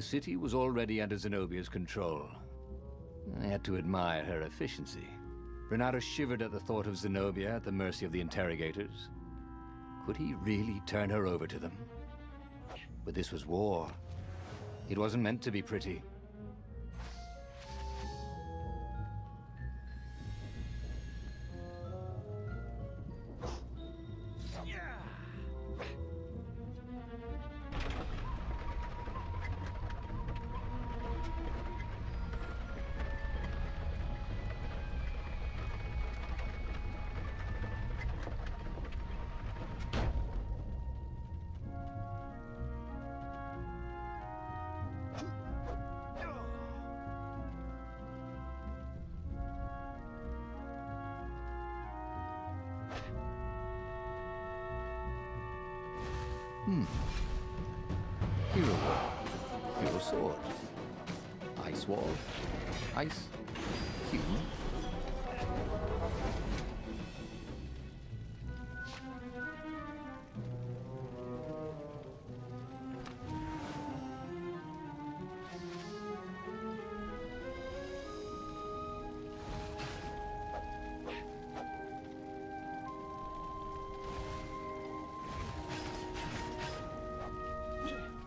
The city was already under Zenobia's control. I had to admire her efficiency. Renato shivered at the thought of Zenobia at the mercy of the interrogators. Could he really turn her over to them? But this was war. It wasn't meant to be pretty. Hero Wall. Hero Sword. Ice Wall. Ice Cube.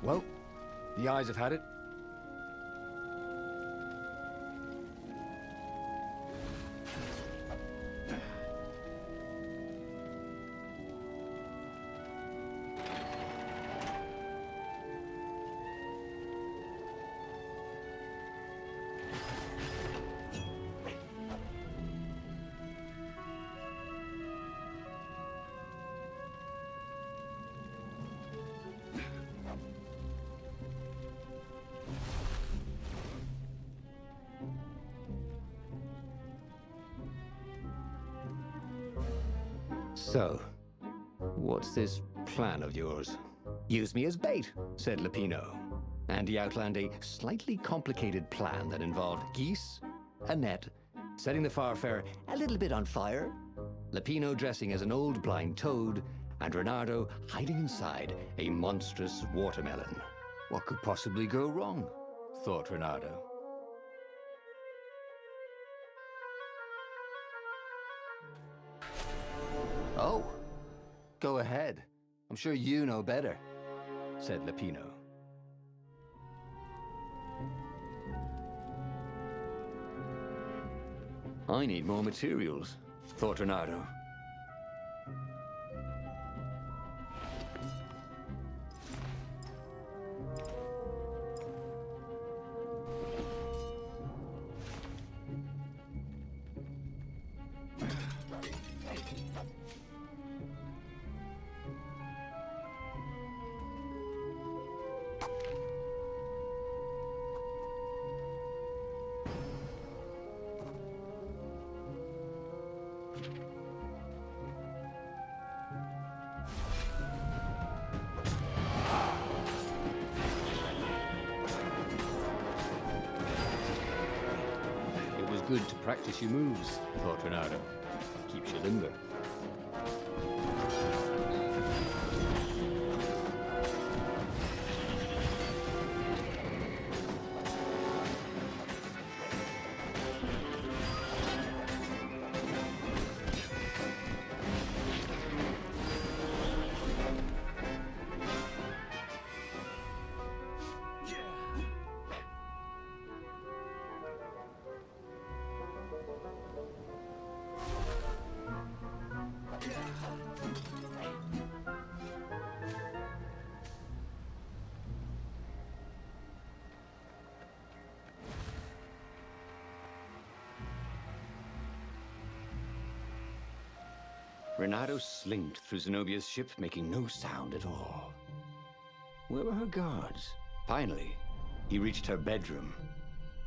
Well, the eyes have had it. So, what's this plan of yours? Use me as bait, said Lupino. And he outlined a slightly complicated plan that involved geese, a net, setting the Farfarer a little bit on fire, Lupino dressing as an old blind toad, and Renato hiding inside a monstrous watermelon. What could possibly go wrong? Thought Renato. Oh, go ahead. I'm sure you know better, said Lupino. I need more materials, thought Renato. Good to practice your moves, thought Renato. Keeps you limber. Renato slinked through Zenobia's ship, making no sound at all. Where were her guards? Finally, he reached her bedroom.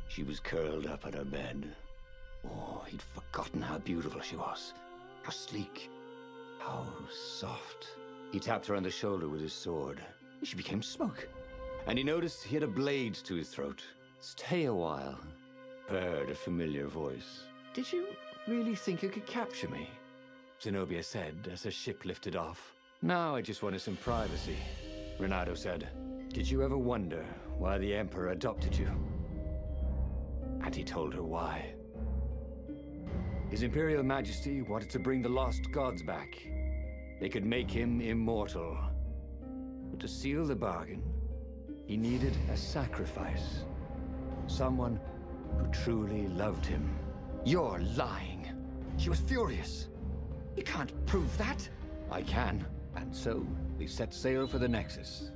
She was curled up at her bed. Oh, he'd forgotten how beautiful she was. How sleek. How soft. He tapped her on the shoulder with his sword. She became smoke. And he noticed he had a blade to his throat. Stay a while, purred a familiar voice. Did you really think you could capture me? Zenobia said as her ship lifted off. Now I just wanted some privacy, Renato said. Did you ever wonder why the Emperor adopted you? And he told her why. His Imperial Majesty wanted to bring the lost gods back. They could make him immortal. But to seal the bargain, he needed a sacrifice. Someone who truly loved him. You're lying. She was furious. You can't prove that. I can. And so, they set sail for the Nexus.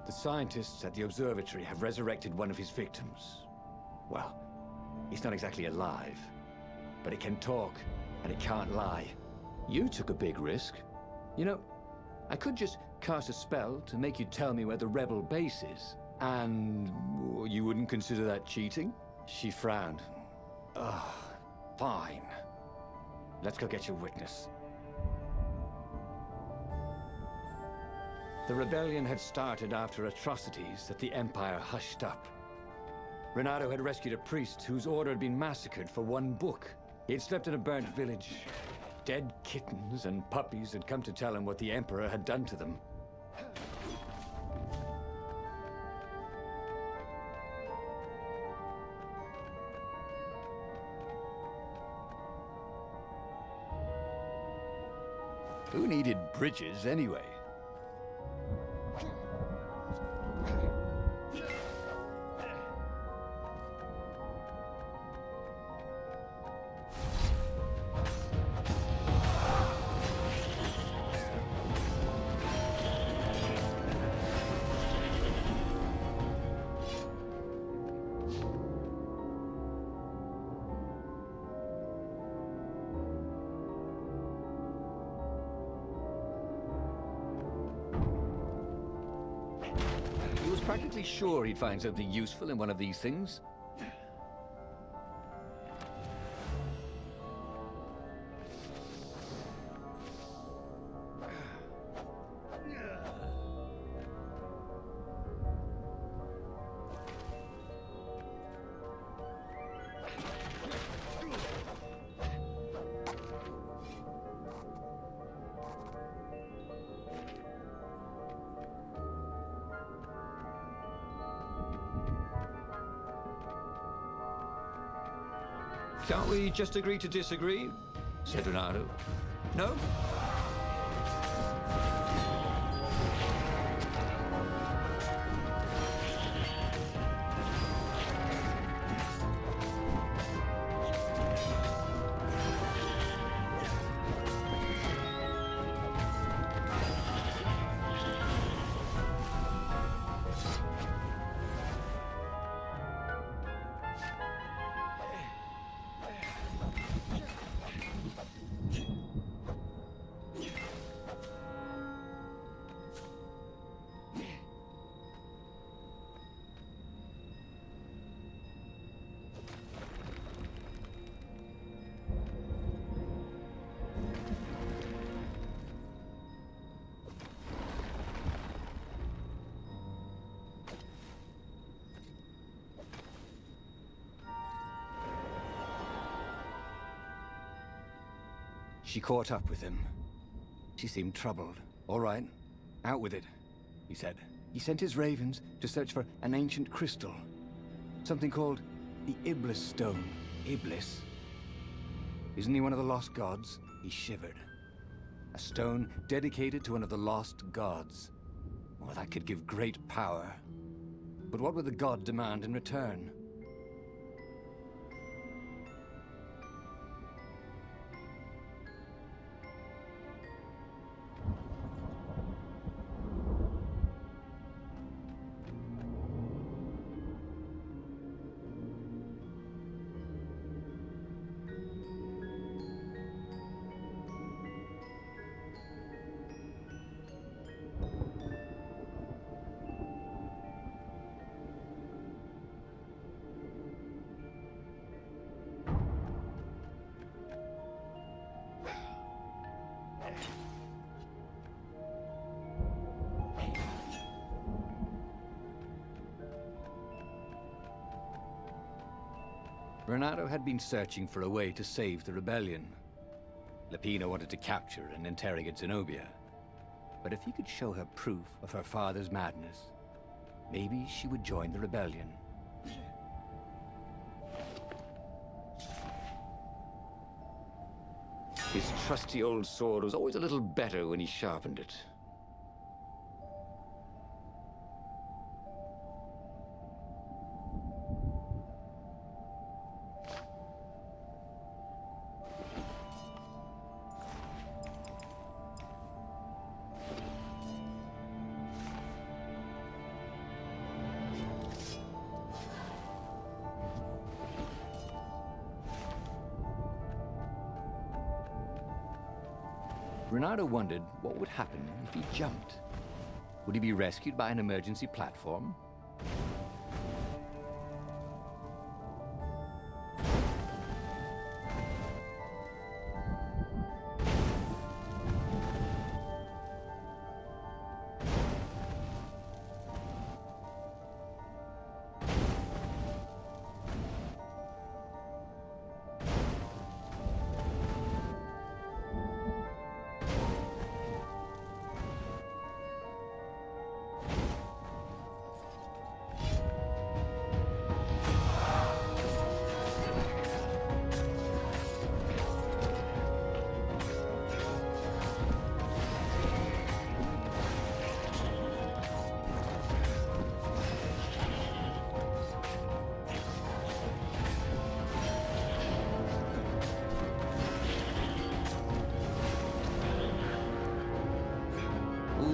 The scientists at the observatory have resurrected one of his victims. Well, he's not exactly alive, but it can talk, and it can't lie. You took a big risk. You know, I could just cast a spell to make you tell me where the rebel base is, and you wouldn't consider that cheating? She frowned. Ugh, fine. Let's go get your witness. The rebellion had started after atrocities that the Empire hushed up. Renato had rescued a priest whose order had been massacred for one book. He had slept in a burnt village. Dead kittens and puppies had come to tell him what the Emperor had done to them. Who needed bridges anyway? He was practically sure he'd find something useful in one of these things. Can't we just agree to disagree? Said Renato. No? She caught up with him. She seemed troubled. All right, out with it, he said. He sent his ravens to search for an ancient crystal. Something called the Iblis Stone. Iblis? Isn't he one of the lost gods? He shivered. A stone dedicated to one of the lost gods. Well, that could give great power. But what would the god demand in return? Renato had been searching for a way to save the rebellion. Lupino wanted to capture and interrogate Zenobia. But if he could show her proof of her father's madness, maybe she would join the rebellion. His trusty old sword was always a little better when he sharpened it. Renato wondered what would happen if he jumped. Would he be rescued by an emergency platform?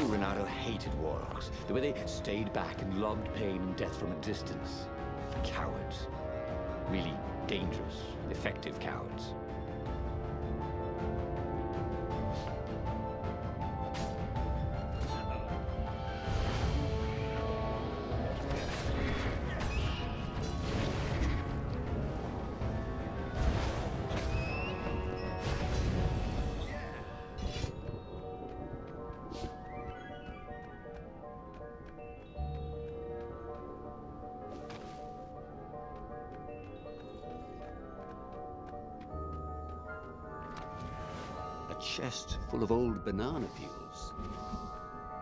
Renato hated warlocks, the way they stayed back and lobbed pain and death from a distance. Cowards. Really dangerous, effective cowards. A chest full of old banana peels.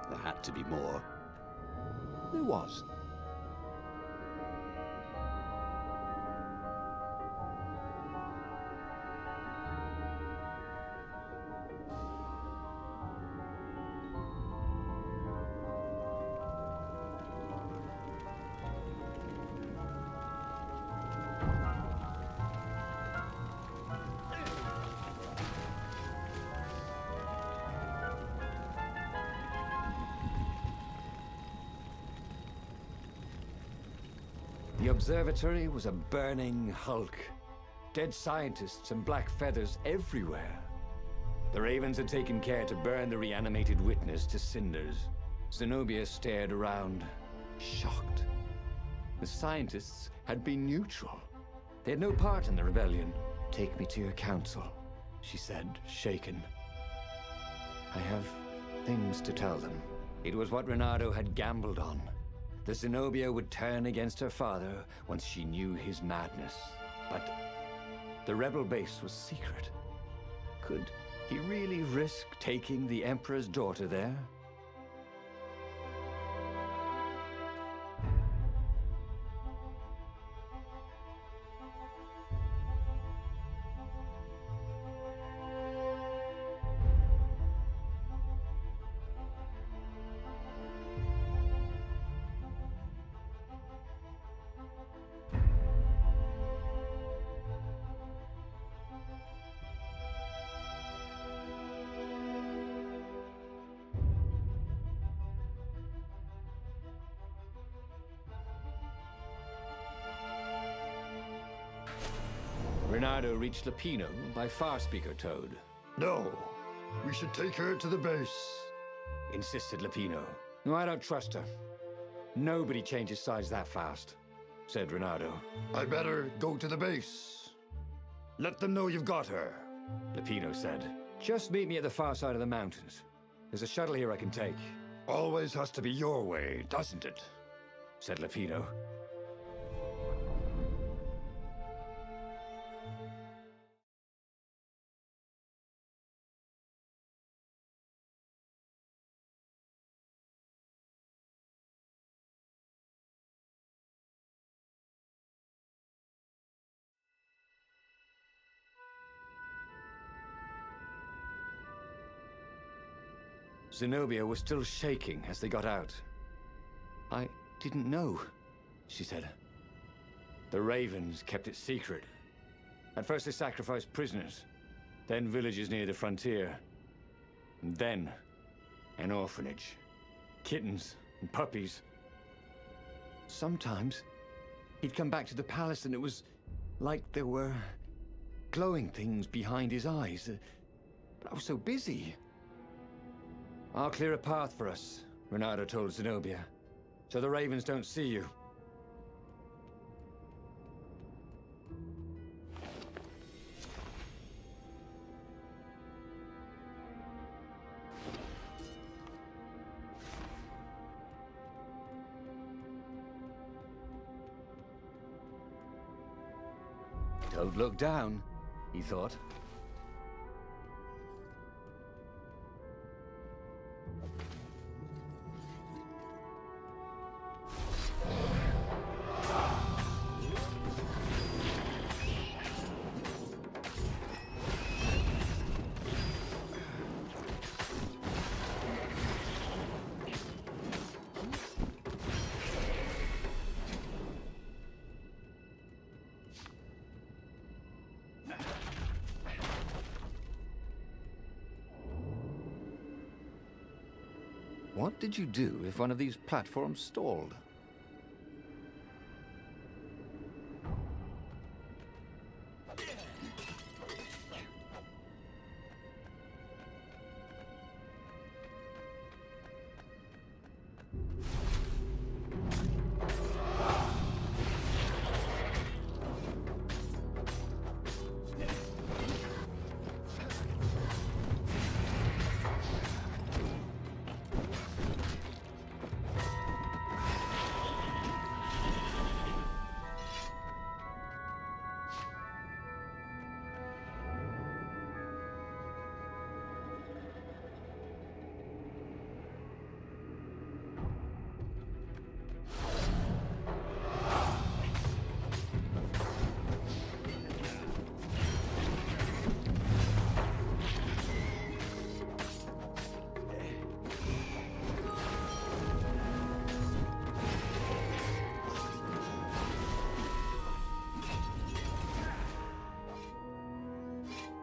There had to be more. There was. The observatory was a burning hulk. Dead scientists and black feathers everywhere. The Ravens had taken care to burn the reanimated witness to cinders. Zenobia stared around, shocked. The scientists had been neutral. They had no part in the rebellion. "Take me to your council," she said, shaken. "I have things to tell them." It was what Renato had gambled on. The Zenobia would turn against her father once she knew his madness. But the rebel base was secret. Could he really risk taking the Emperor's daughter there? Renato reached Lupino by Farspeaker Toad. No, we should take her to the base, Insisted Lupino. "No, I don't trust her. Nobody changes sides that fast," said Renato. I better go to the base. Let them know you've got her. Lupino said, "Just meet me at the far side of the mountains. There's a shuttle here I can take." Always has to be your way, doesn't it? Said Lupino. Zenobia was still shaking as they got out. "I didn't know," she said. "The Ravens kept it secret. At first they sacrificed prisoners, then villages near the frontier, and then an orphanage. Kittens and puppies. Sometimes he'd come back to the palace and it was like there were glowing things behind his eyes. But I was so busy. I'll clear a path for us," Renato told Zenobia, "so the Ravens don't see you." Don't look down, he thought. What did you do if one of these platforms stalled?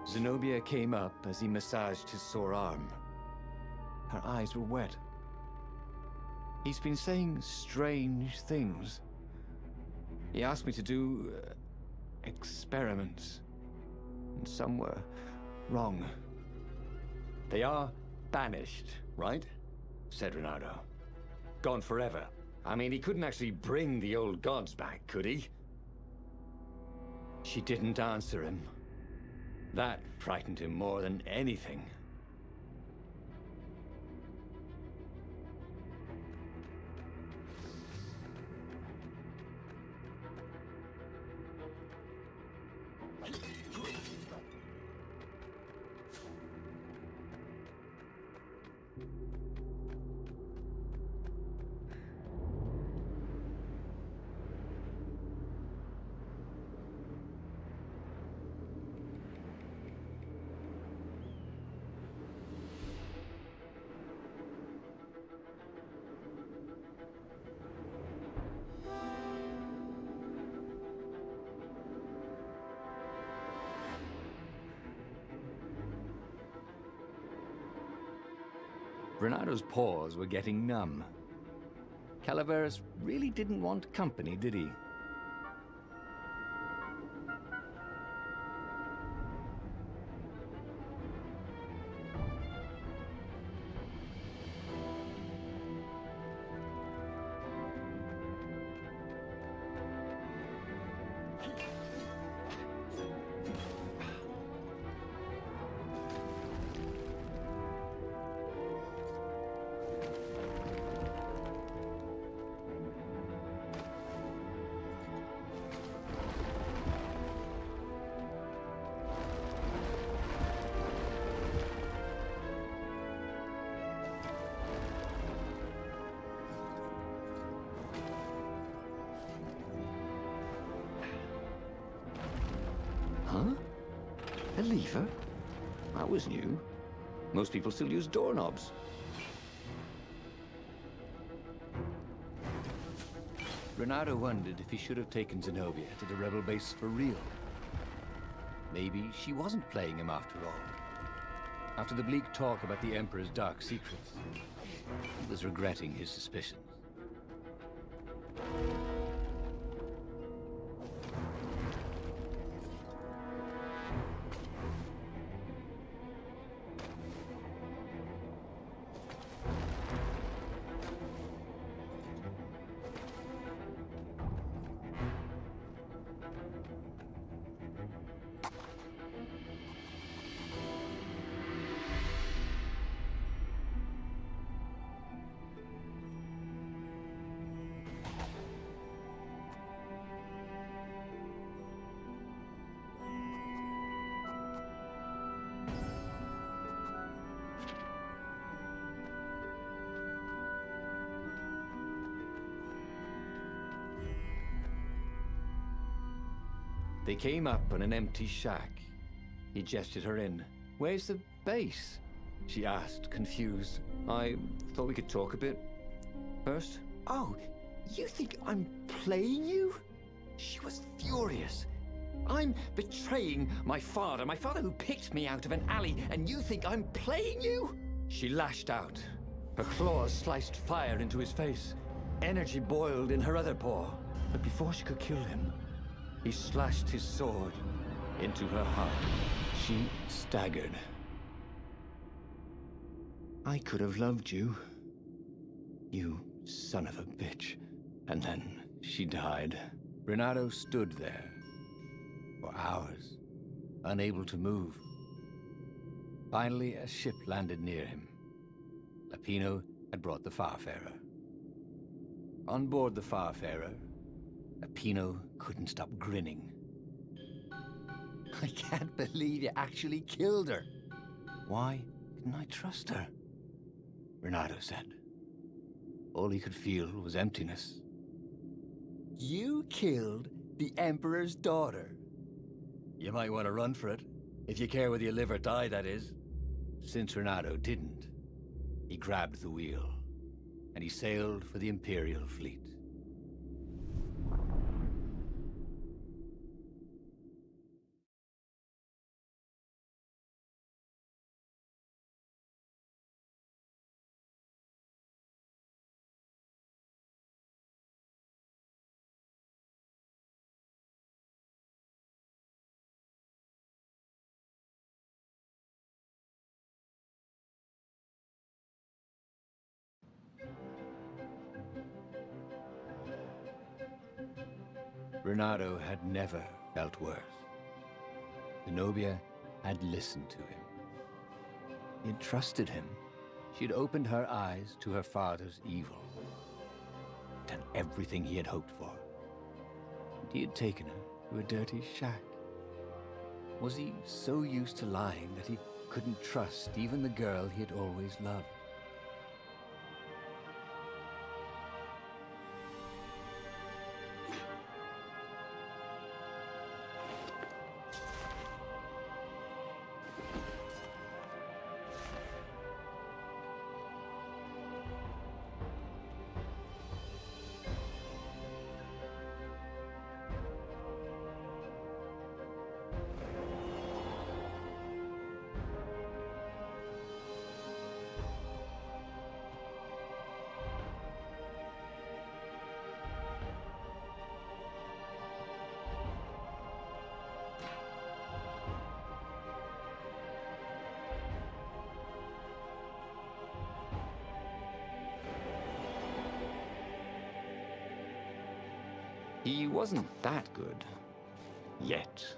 Zenobia came up as he massaged his sore arm. Her eyes were wet. He's been saying strange things. He asked me to do experiments, and some were wrong. "They are banished, right?" said Renato. "Gone forever. I mean, he couldn't actually bring the old gods back, could he?" She didn't answer him. That frightened him more than anything. Renato's paws were getting numb. Calaveras really didn't want company, did he? Huh? A lever? That was new. Most people still use doorknobs. Renato wondered if he should have taken Zenobia to the rebel base for real. Maybe she wasn't playing him after all. After the bleak talk about the Emperor's dark secrets, he was regretting his suspicions. They came up on an empty shack. He gestured her in. "Where's the base?" she asked, confused. "I thought we could talk a bit first." Oh, you think I'm playing you? She was furious. I'm betraying my father who picked me out of an alley, and you think I'm playing you? She lashed out. Her claws sliced fire into his face. Energy boiled in her other paw. But before she could kill him, he slashed his sword into her heart. She staggered. "I could have loved you, you son of a bitch." And then she died. Renato stood there for hours, unable to move. Finally, a ship landed near him. Lapino had brought the Farfarer. On board the Farfarer, Lapino couldn't stop grinning. "I can't believe you actually killed her." "Why didn't I trust her?" Renato said. All he could feel was emptiness. "You killed the Emperor's daughter. You might want to run for it, if you care whether you live or die, that is." Since Renato didn't, he grabbed the wheel, and he sailed for the Imperial fleet. Renato had never felt worse. Zenobia had listened to him. He had trusted him. She had opened her eyes to her father's evil. Done everything he had hoped for. And he had taken her to a dirty shack. Was he so used to lying that he couldn't trust even the girl he had always loved? He wasn't that good. Yet.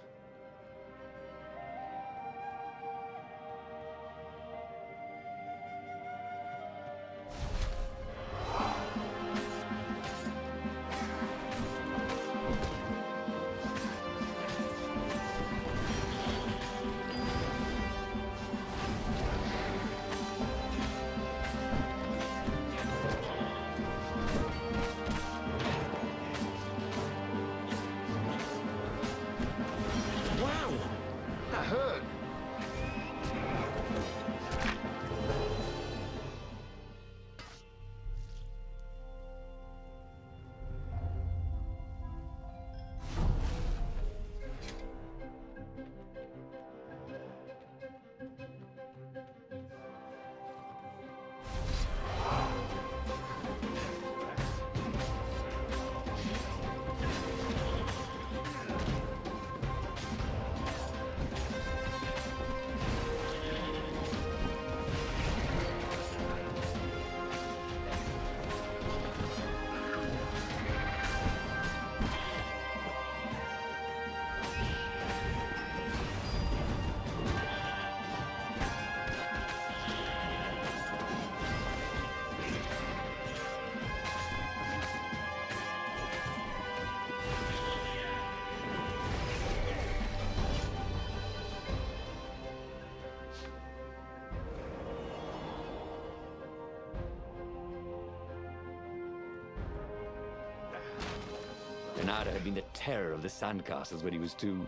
Bernardo had been the terror of the sandcastles when he was 2.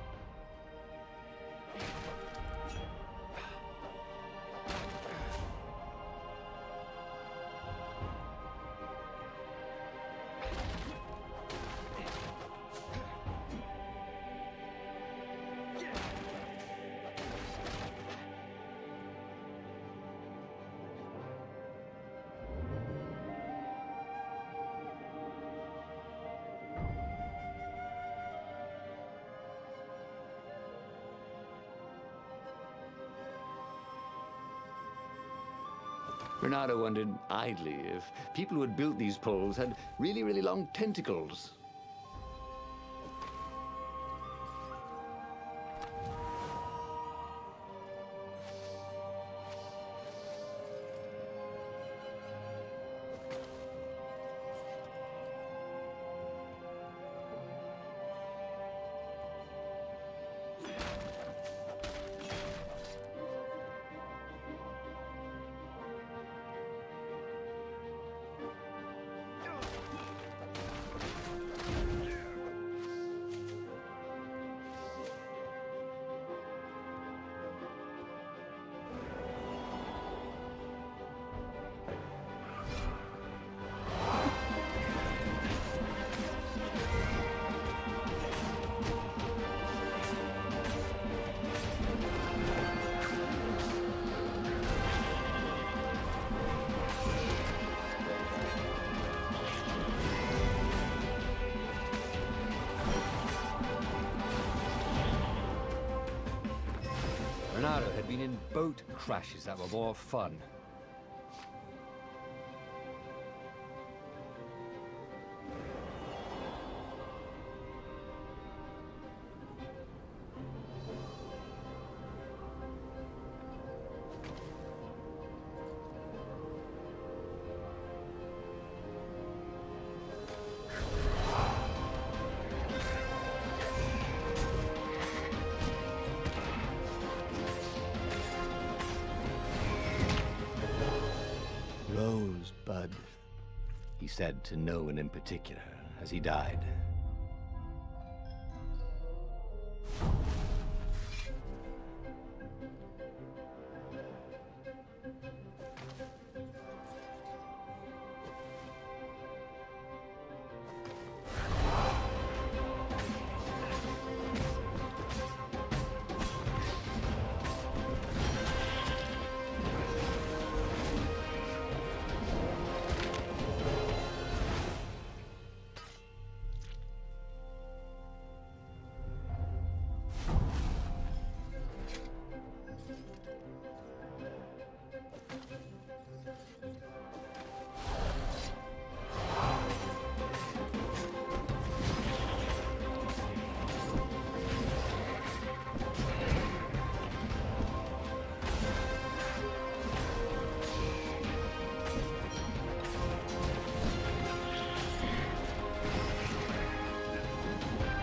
Bernardo wondered idly if people who had built these poles had really, really long tentacles. Bernardo had been in boat crashes that were more fun. Rosebud, he said to no one in particular as he died.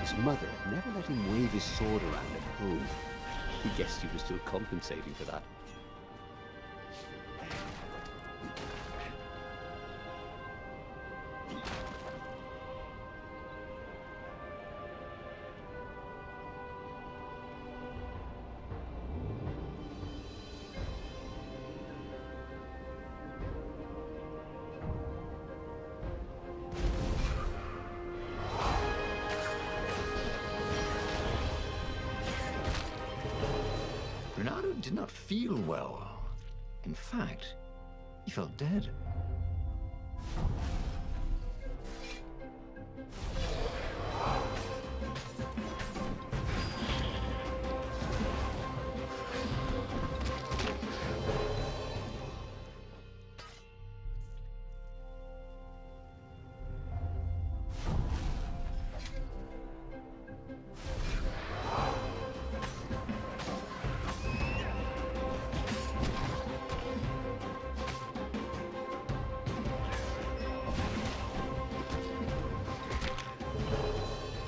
His mother never let him wave his sword around at home. He guessed he was still compensating for that. Bernardo did not feel well. In fact, he felt dead.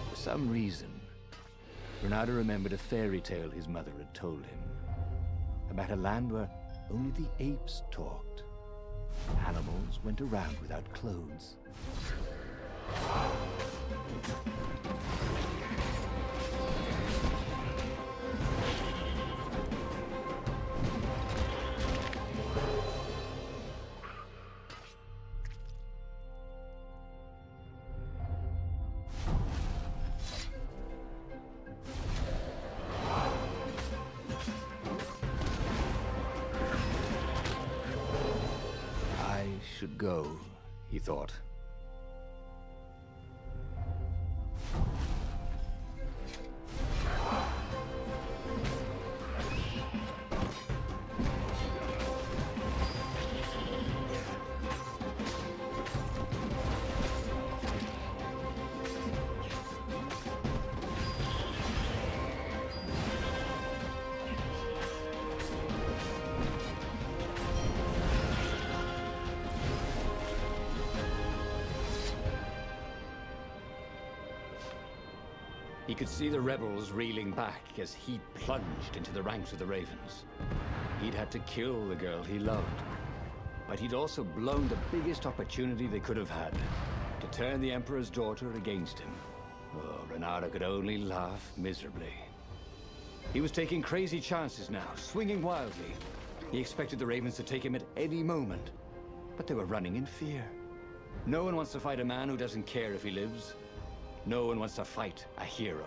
For some reason, Bernardo remembered a fairy tale his mother had told him about a land where only the apes talked. Animals went around without clothes. Should go, he thought. He could see the rebels reeling back as he plunged into the ranks of the Ravens. He'd had to kill the girl he loved, but he'd also blown the biggest opportunity they could have had to turn the Emperor's daughter against him. Oh, Reynardo could only laugh miserably. He was taking crazy chances now, swinging wildly. He expected the Ravens to take him at any moment, but they were running in fear. No one wants to fight a man who doesn't care if he lives. No one wants to fight a hero.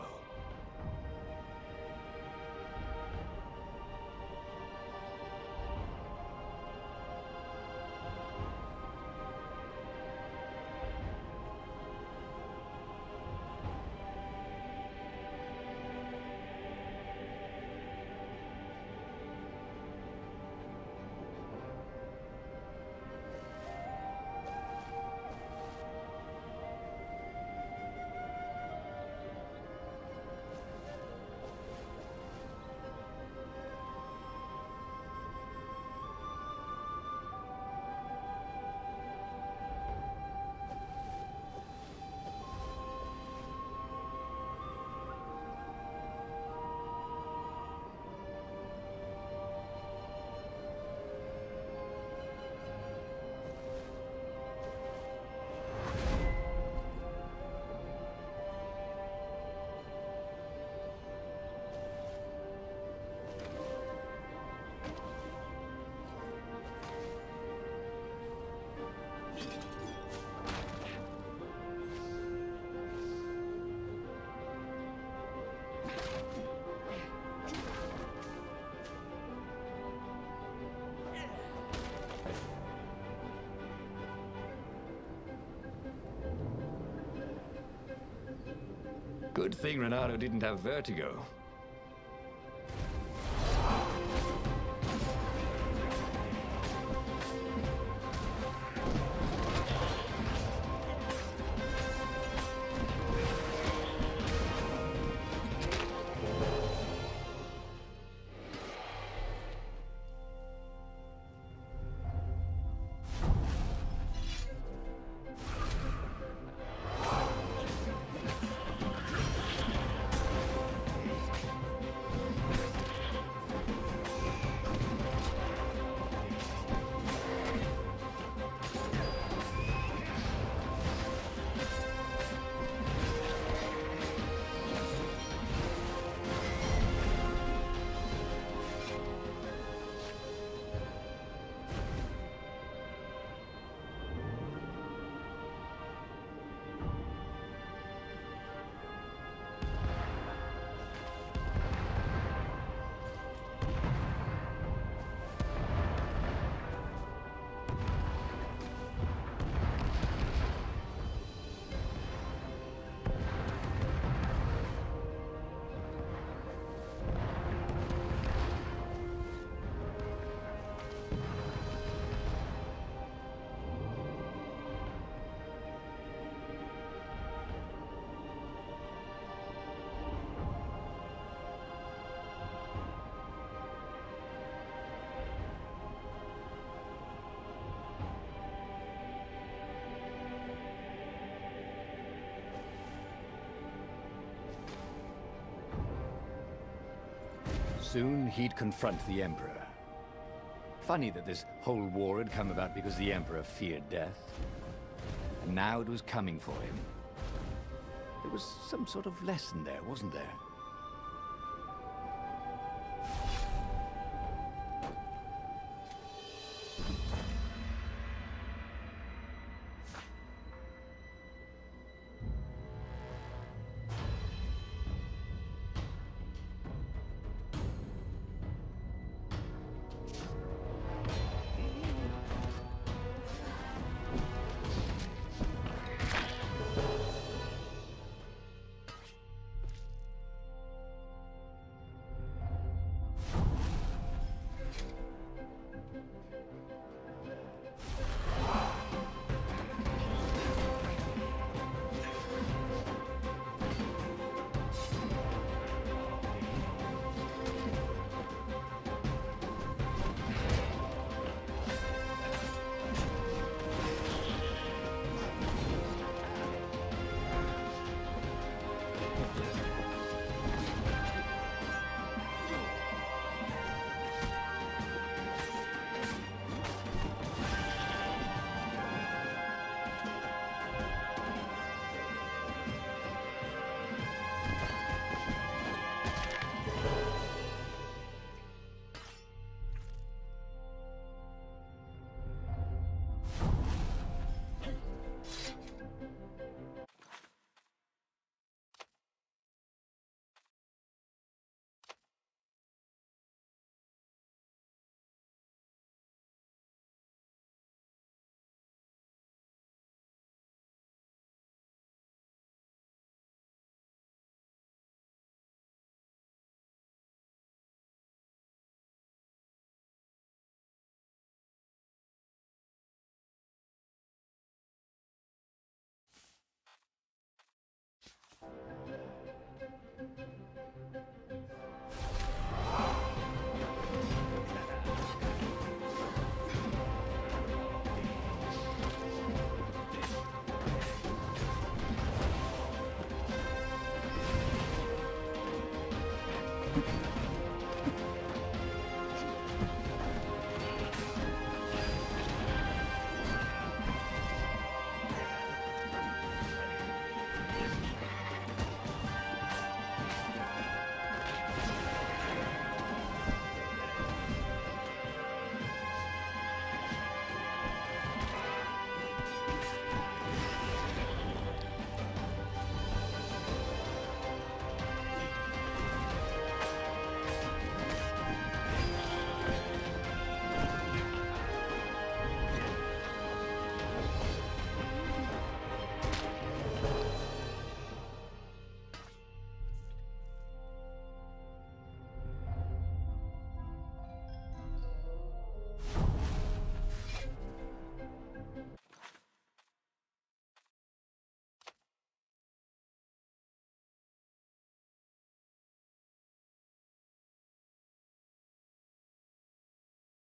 Good thing Reynardo didn't have vertigo. Soon he'd confront the Emperor. Funny that this whole war had come about because the Emperor feared death. Now it was coming for him. There was some sort of lesson there, wasn't there?